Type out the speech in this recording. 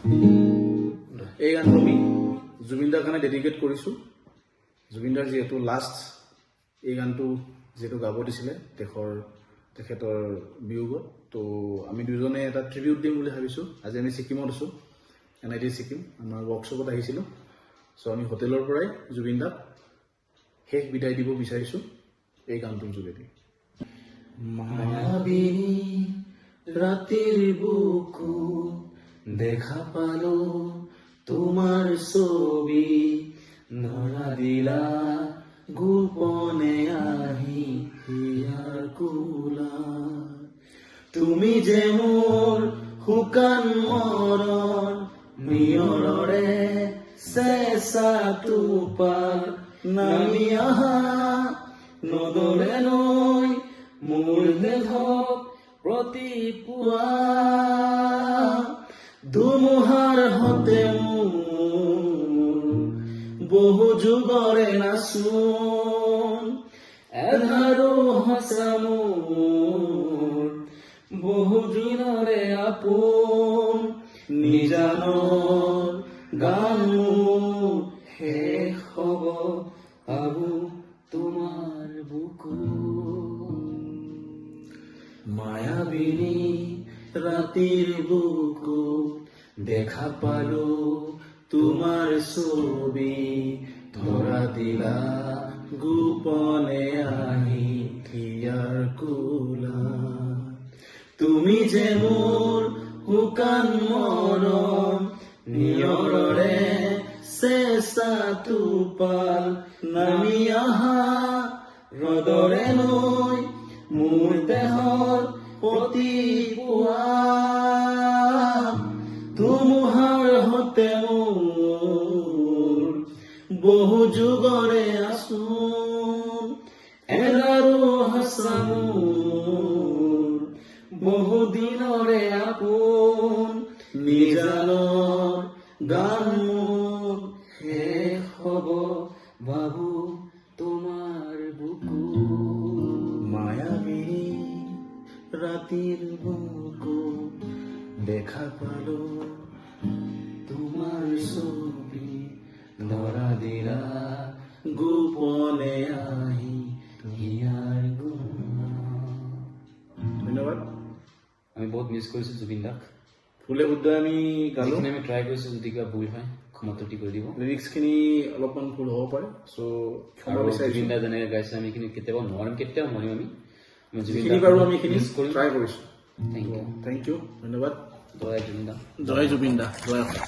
এই গানটো আমি জুবিনদাৰ কাৰণে ডেডিকেট কৰিছোঁ। জুবিনদাৰ যিহেতু লাষ্ট এই গানটো যিহেতু গাব দিছিলে তেখেতৰ বিয়োগত, তো আমি দুজনে এটা ট্ৰিবিউট দিম বুলি ভাবিছোঁ। আজি আমি ছিকিমত আছোঁ, NIT ছিকিম, আমাৰ ৱৰ্কশ্বপত আহিছিলোঁ। চ' আমি হোটেলৰ পৰাই জুবিনদাক শেষ বিদায় দিব বিচাৰিছোঁ এই গানটোৰ যোগেদি। মায়াবিনী ৰাতিৰ বুকু দেখা পালো তোমাৰ ছবি, নৰা দিলা গোপনে আহি হিয়াৰ কোলা। তুমি যে মোৰ শুকান মৰণ মিয়ৰৰে চেঁচা টোপাল নামি অহা নদৰে নৈ মোৰ দেহত প্ৰতিপুৱা। ধুমুহাৰ হতে মোৰ বহু যুগৰে নাচোন, এধাৰো সঁচা মোৰ বহু দিনৰে আপোন। নিজানৰ গান মোৰ শেষ হ'ব ভাবো তোমাৰ বুকু। মায়াবিনী ৰাতিৰ বুকু দেখা পালো তোমাৰ ছবি, ধৰা দিলা গোপনে আহি হিয়াৰ কোলা। তুমি যে মোৰ শুকান মৰণ নিয়ৰৰে চেঁচা টোপাল নামি অহা ৰদৰে নৈ মোৰ দেহৰ প্ৰতিপুৱা। ধুমুহাৰ হতে মোৰ বহু যুগৰে আছোন, এৰাৰো সঁচা মোৰ বহু দিনৰে আপোন। নিজানৰ গান মোৰ শেষ হ'ব ভাবো তোমাৰ বুকু। মায়াবিনী ৰাতিৰ বুকু দেখা পালো তোমাৰ ছবি, ধৰা দিলা গোপনে আহি হিয়াৰ কোলা। ধন্যবাদ। আমি বহুত মিছ কৰিছোঁ জুবিন দাক। ফুলে শুদ্ধই আমি গালোঁ, যিখিনি আমি ট্ৰাই কৰিছোঁ, যদি কিবা ভুল হয় ক্ষমা ত্ৰুটি কৰি দিব। লিৰিক্সখিনি অলপমান ভুল হ'ব পাৰে, চ' ক্ষমা আৰু বিচাৰিছোঁ। জুবিন দা যেনেকৈ গাইছে আমি এইখিনি কেতিয়াবা নোৱাৰিম আমি যিখিনি পাৰোঁ আমি এইখিনি মিছ কৰিম। ট্ৰাই কৰিছোঁ। থেংক ইউ, থেংক ইউ, ধন্যবাদ। জয় জুবিন দা। জয় জুবিন দা, জয় অসম।